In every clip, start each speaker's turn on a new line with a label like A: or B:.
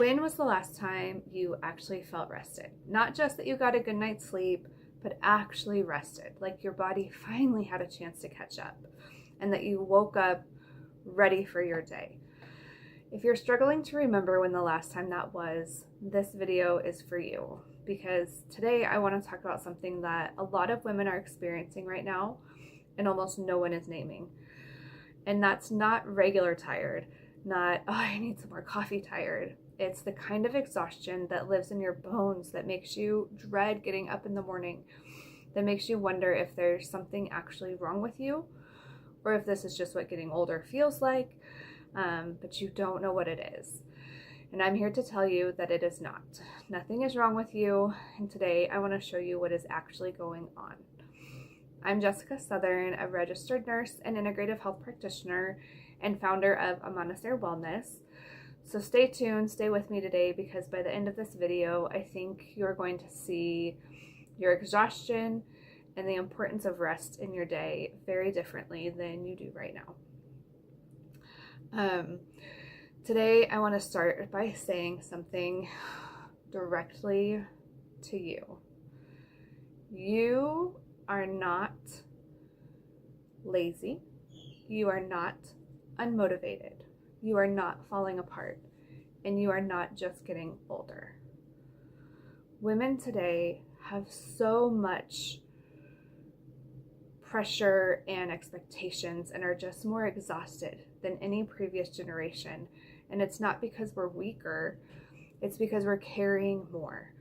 A: When was the last time you actually felt rested? Not just that you got a good night's sleep, but actually rested, like your body finally had a chance to catch up and that you woke up ready for your day. If you're struggling to remember when the last time that was, this video is for you, because today I want to talk about something that a lot of women are experiencing right now and almost no one is naming. And that's not regular tired, not, oh, I need some more coffee tired. It's the kind of exhaustion that lives in your bones that makes you dread getting up in the morning, that makes you wonder if there's something actually wrong with you, or if this is just what getting older feels like, but you don't know what it is. And I'm here to tell you that it is not. Nothing is wrong with you, and today I want to show you what is actually going on. I'm Jessica Southern, a registered nurse and integrative health practitioner and founder of Amanasir Wellness. So stay tuned, stay with me today, because by the end of this video, I think you're going to see your exhaustion and the importance of rest in your day very differently than you do right now. Today, I want to start by saying something directly to you. You are not lazy. You are not unmotivated. You are not falling apart, and you are not just getting older. Women today have so much pressure and expectations and are just more exhausted than any previous generation. And it's not because we're weaker, it's because we're carrying more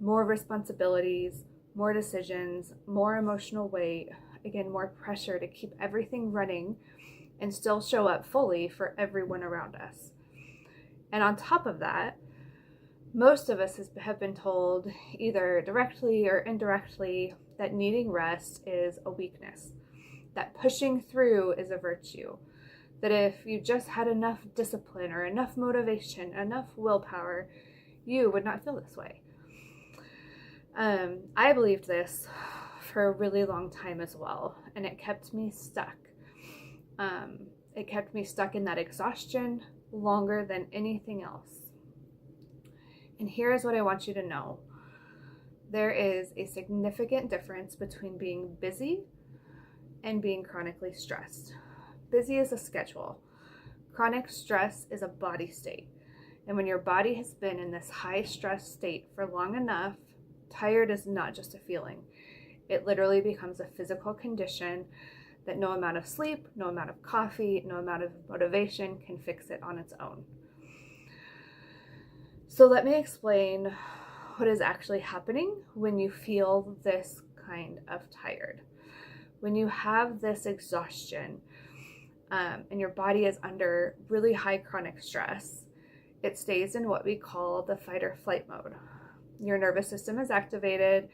A: responsibilities, more decisions, more emotional weight, again, more pressure to keep everything running and still show up fully for everyone around us. And on top of that, most of us have been told either directly or indirectly that needing rest is a weakness, that pushing through is a virtue, that if you just had enough discipline or enough motivation, enough willpower, you would not feel this way. I believed this for a really long time as well, and it kept me stuck. It kept me stuck in that exhaustion longer than anything else. And here's what I want you to know. There is a significant difference between being busy and being chronically stressed. Busy is a schedule. Chronic stress is a body state. And when your body has been in this high stress state for long enough, tired is not just a feeling. It literally becomes a physical condition that no amount of sleep, no amount of coffee, no amount of motivation can fix it on its own. So let me explain what is actually happening when you feel this kind of tired. When you have this exhaustion and your body is under really high chronic stress, it stays in what we call the fight or flight mode. Your nervous system is activated,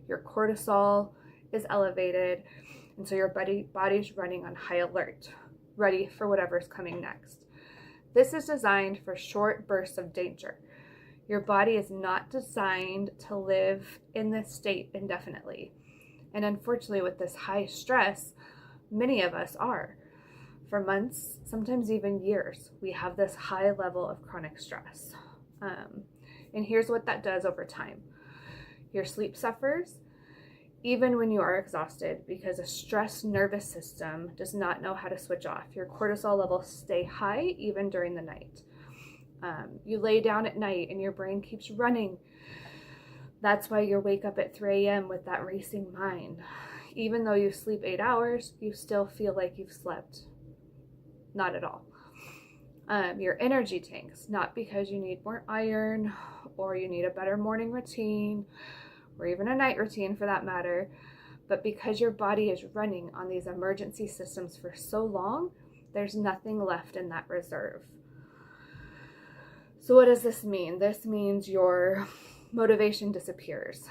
A: your cortisol is elevated, and so your body's running on high alert, ready for whatever's coming next. This is designed for short bursts of danger. Your body is not designed to live in this state indefinitely. And unfortunately, with this high stress, many of us are. For months, sometimes even years, we have this high level of chronic stress. And here's what that does over time. Your sleep suffers, even when you are exhausted, because a stressed nervous system does not know how to switch off. Your cortisol levels stay high even during the night. You lay down at night and your brain keeps running. That's why you wake up at 3 a.m. with that racing mind. Even though you sleep 8 hours, you still feel like you've slept. Not at all. Your energy tanks, not because you need more iron or you need a better morning routine or even a night routine for that matter, but because your body is running on these emergency systems for so long, there's nothing left in that reserve. So what does this mean? This means your motivation disappears.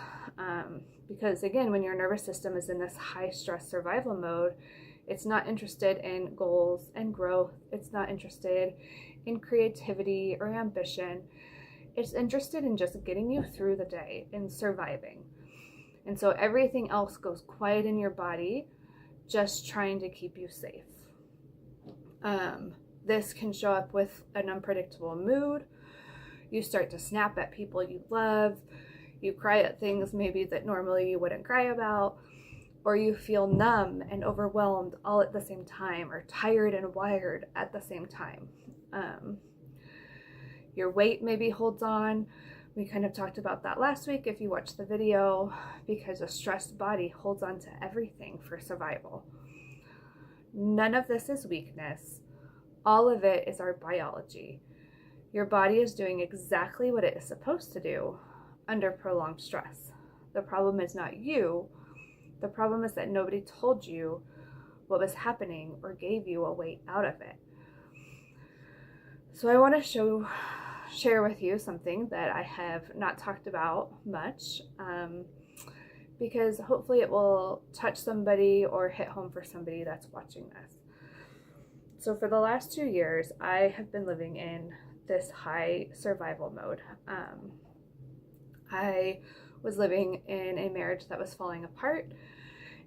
A: Because again, when your nervous system is in this high stress survival mode, it's not interested in goals and growth. It's not interested in creativity or ambition. It's interested in just getting you through the day and surviving. And so everything else goes quiet in your body, just trying to keep you safe. This can show up with an unpredictable mood. You start to snap at people you love. You cry at things maybe that normally you wouldn't cry about. Or you feel numb and overwhelmed all at the same time, or tired and wired at the same time. Your weight maybe holds on. We kind of talked about that last week if you watched the video, because a stressed body holds on to everything for survival. None of this is weakness. All of it is our biology. Your body is doing exactly what it is supposed to do under prolonged stress. The problem is not you. The problem is that nobody told you what was happening or gave you a way out of it. So I want to share with you something that I have not talked about much, because hopefully it will touch somebody or hit home for somebody that's watching this. So for the last 2 years, I have been living in this high survival mode. I was living in a marriage that was falling apart,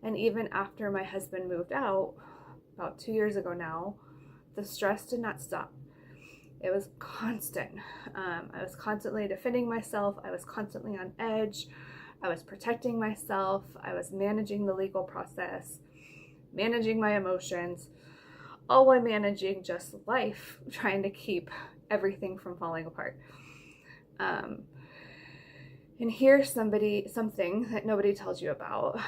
A: and even after my husband moved out about 2 years ago now, the stress did not stop. It was constant. I was constantly defending myself. I was constantly on edge. I was protecting myself. I was managing the legal process, managing my emotions, all while managing just life, trying to keep everything from falling apart. And here's something that nobody tells you about.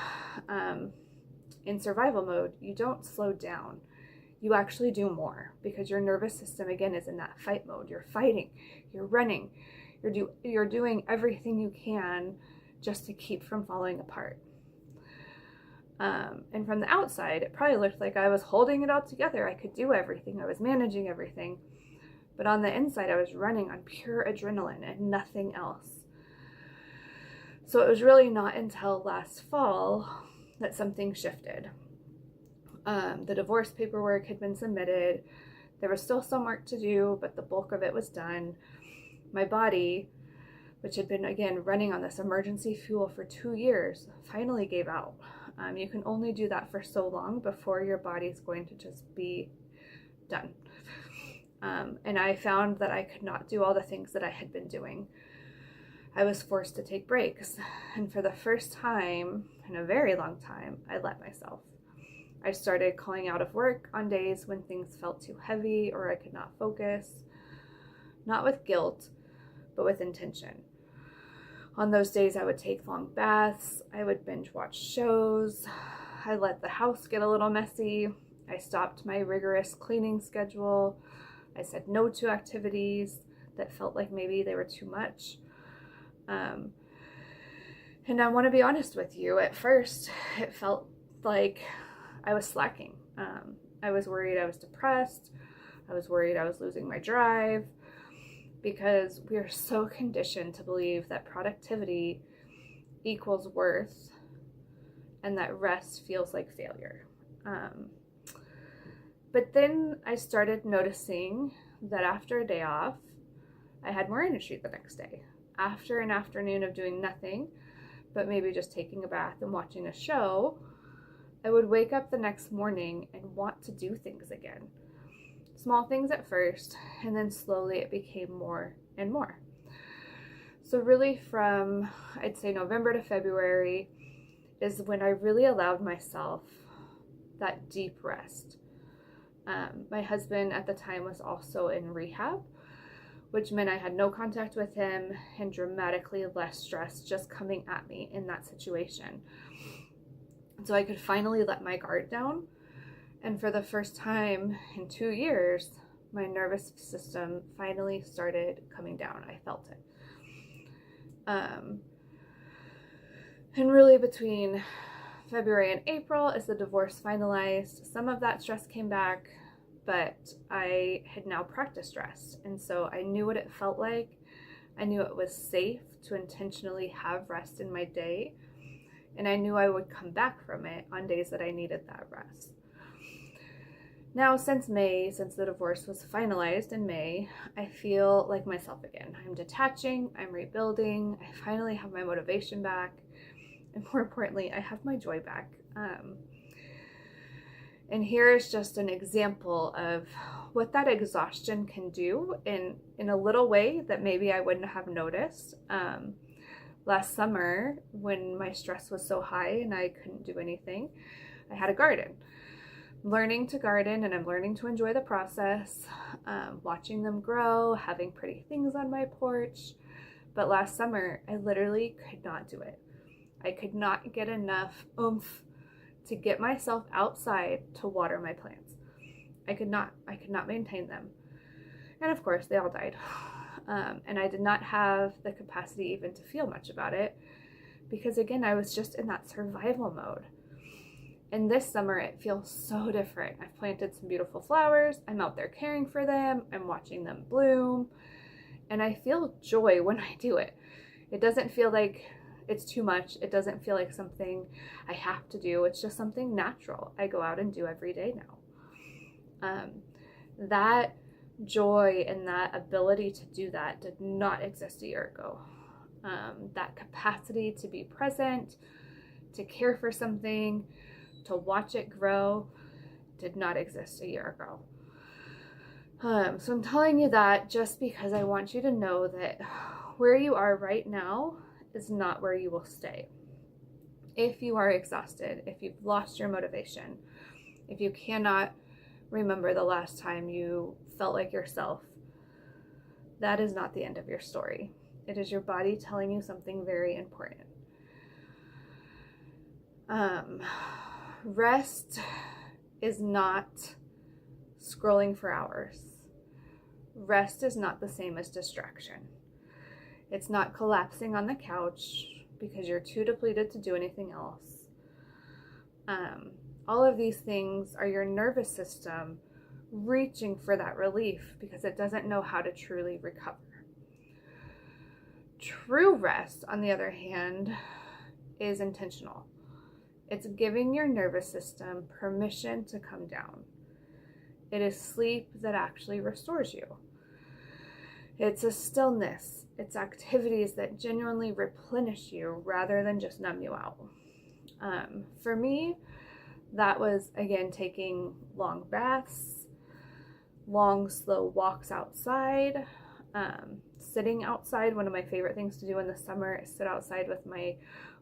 A: In survival mode, you don't slow down. You actually do more, because your nervous system, again, is in that fight mode. You're fighting, you're running, you're doing everything you can just to keep from falling apart. And from the outside, it probably looked like I was holding it all together. I could do everything. I was managing everything. But on the inside, I was running on pure adrenaline and nothing else. So it was really not until last fall that something shifted. The divorce paperwork had been submitted. There was still some work to do, but the bulk of it was done. My body, which had been, again, running on this emergency fuel for 2 years, finally gave out. You can only do that for so long before your body's going to just be done. And I found that I could not do all the things that I had been doing. I was forced to take breaks. And for the first time in a very long time, I let myself. I started calling out of work on days when things felt too heavy or I could not focus. Not with guilt, but with intention. On those days, I would take long baths. I would binge watch shows. I let the house get a little messy. I stopped my rigorous cleaning schedule. I said no to activities that felt like maybe they were too much. And I want to be honest with you, at first, it felt like I was slacking. I was worried I was depressed. I was worried I was losing my drive, because we are so conditioned to believe that productivity equals worth and that rest feels like failure. But then I started noticing that after a day off, I had more energy the next day. After an afternoon of doing nothing, but maybe just taking a bath and watching a show, I would wake up the next morning and want to do things again. Small things at first, and then slowly it became more and more. So really from, I'd say, November to February is when I really allowed myself that deep rest. My husband at the time was also in rehab, which meant I had no contact with him and dramatically less stress just coming at me in that situation. So I could finally let my guard down. And for the first time in 2 years, my nervous system finally started coming down. I felt it. And really between February and April, as the divorce finalized, some of that stress came back, but I had now practiced rest. And so I knew what it felt like. I knew it was safe to intentionally have rest in my day. And I knew I would come back from it on days that I needed that rest. Now, since May, since the divorce was finalized in May, I feel like myself again. I'm detaching, I'm rebuilding, I finally have my motivation back, and more importantly, I have my joy back. And here is just an example of what that exhaustion can do in a little way that maybe I wouldn't have noticed. Last summer, when my stress was so high and I couldn't do anything, I had a garden. I'm learning to garden, and I'm learning to enjoy the process, watching them grow, having pretty things on my porch. But last summer, I literally could not do it. I could not get enough oomph to get myself outside to water my plants. I could not maintain them. And of course, they all died. And I did not have the capacity even to feel much about it because, again, I was just in that survival mode. And this summer, it feels so different. I've planted some beautiful flowers. I'm out there caring for them. I'm watching them bloom. And I feel joy when I do it. It doesn't feel like it's too much. It doesn't feel like something I have to do. It's just something natural I go out and do every day now. That joy and that ability to do that did not exist a year ago. That capacity to be present, to care for something, to watch it grow, did not exist a year ago. So I'm telling you that just because I want you to know that where you are right now is not where you will stay. If you are exhausted, if you've lost your motivation, if you cannot remember the last time you felt like yourself, that is not the end of your story. It is your body telling you something very important. Rest is not scrolling for hours. Rest is not the same as distraction. It's not collapsing on the couch because you're too depleted to do anything else. All of these things are your nervous system reaching for that relief because it doesn't know how to truly recover. True rest, on the other hand, is intentional. It's giving your nervous system permission to come down. It is sleep that actually restores you. It's a stillness. It's activities that genuinely replenish you rather than just numb you out. For me, that was, again, taking long baths, long, slow walks outside, sitting outside. One of my favorite things to do in the summer is sit outside with my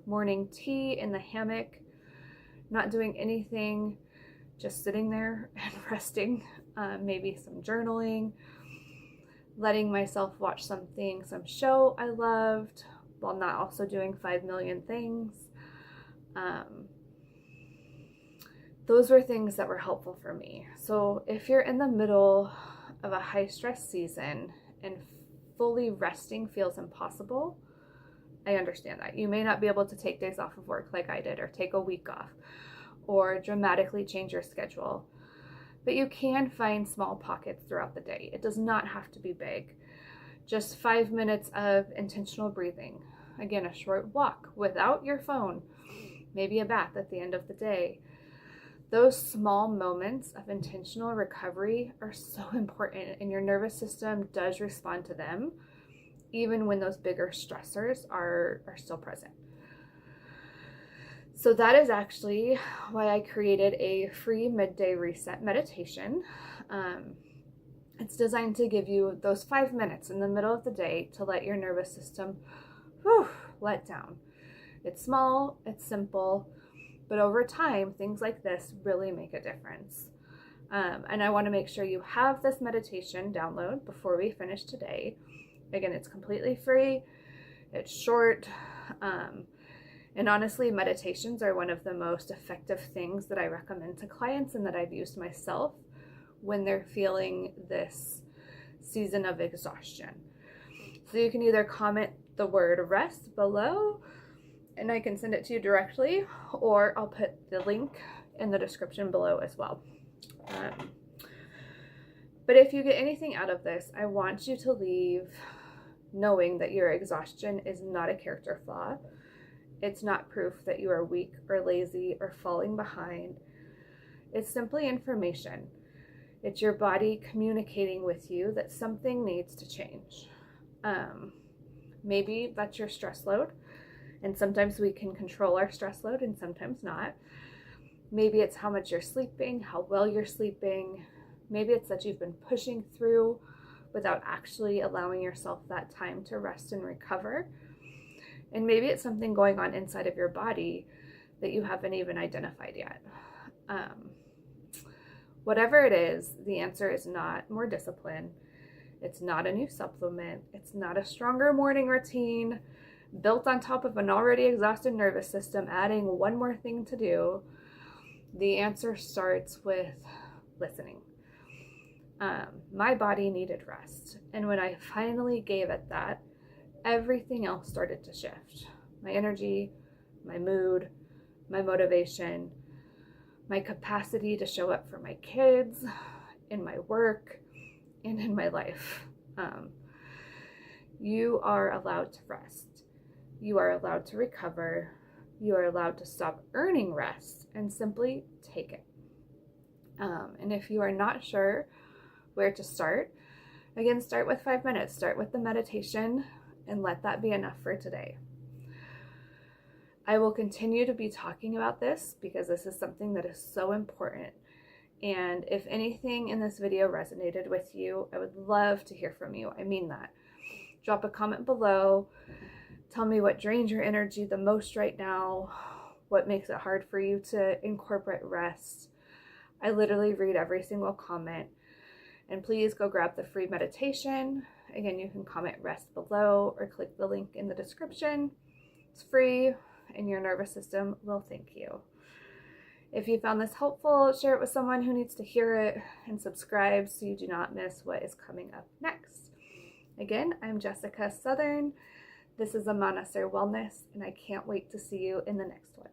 A: morning tea in the hammock, not doing anything, just sitting there and resting, maybe some journaling, letting myself watch some show I loved while not also doing 5 million things. Those were things that were helpful for me. So if you're in the middle of a high stress season and fully resting feels impossible, I understand that. You may not be able to take days off of work like I did, or take a week off, or dramatically change your schedule. But you can find small pockets throughout the day. It does not have to be big. Just 5 minutes of intentional breathing. Again, a short walk without your phone, maybe a bath at the end of the day. Those small moments of intentional recovery are so important, and your nervous system does respond to them, even when those bigger stressors are still present. So that is actually why I created a free midday reset meditation. It's designed to give you those 5 minutes in the middle of the day to let your nervous system let down. It's small, it's simple, but over time, things like this really make a difference. And I want to make sure you have this meditation download before we finish today. Again, it's completely free, it's short, and honestly, meditations are one of the most effective things that I recommend to clients and that I've used myself when they're feeling this season of exhaustion. So you can either comment the word rest below and I can send it to you directly, or I'll put the link in the description below as well. But if you get anything out of this, I want you to leave knowing that your exhaustion is not a character flaw. It's not proof that you are weak or lazy or falling behind. It's simply information. It's your body communicating with you that something needs to change. Maybe that's your stress load, and sometimes we can control our stress load and sometimes not. Maybe it's how much you're sleeping, how well you're sleeping. Maybe it's that you've been pushing through without actually allowing yourself that time to rest and recover. And maybe it's something going on inside of your body that you haven't even identified yet. Whatever it is, the answer is not more discipline. It's not a new supplement. It's not a stronger morning routine built on top of an already exhausted nervous system, adding one more thing to do. The answer starts with listening. My body needed rest. And when I finally gave it that, everything else started to shift. My energy, my mood, my motivation, my capacity to show up for my kids, in my work, and in my life. You are allowed to rest. You are allowed to recover. You are allowed to stop earning rest and simply take it. And if you are not sure where to start, again, start with 5 minutes. Start with the meditation and let that be enough for today. I will continue to be talking about this because this is something that is so important. And if anything in this video resonated with you, I would love to hear from you. I mean that. Drop a comment below. Tell me what drains your energy the most right now. What makes it hard for you to incorporate rest. I literally read every single comment. And please go grab the free meditation. Again, you can comment rest below or click the link in the description. It's free and your nervous system will thank you. If you found this helpful, share it with someone who needs to hear it and subscribe so you do not miss what is coming up next. Again, I'm Jessica Southern. This is Amanasir Wellness, and I can't wait to see you in the next one.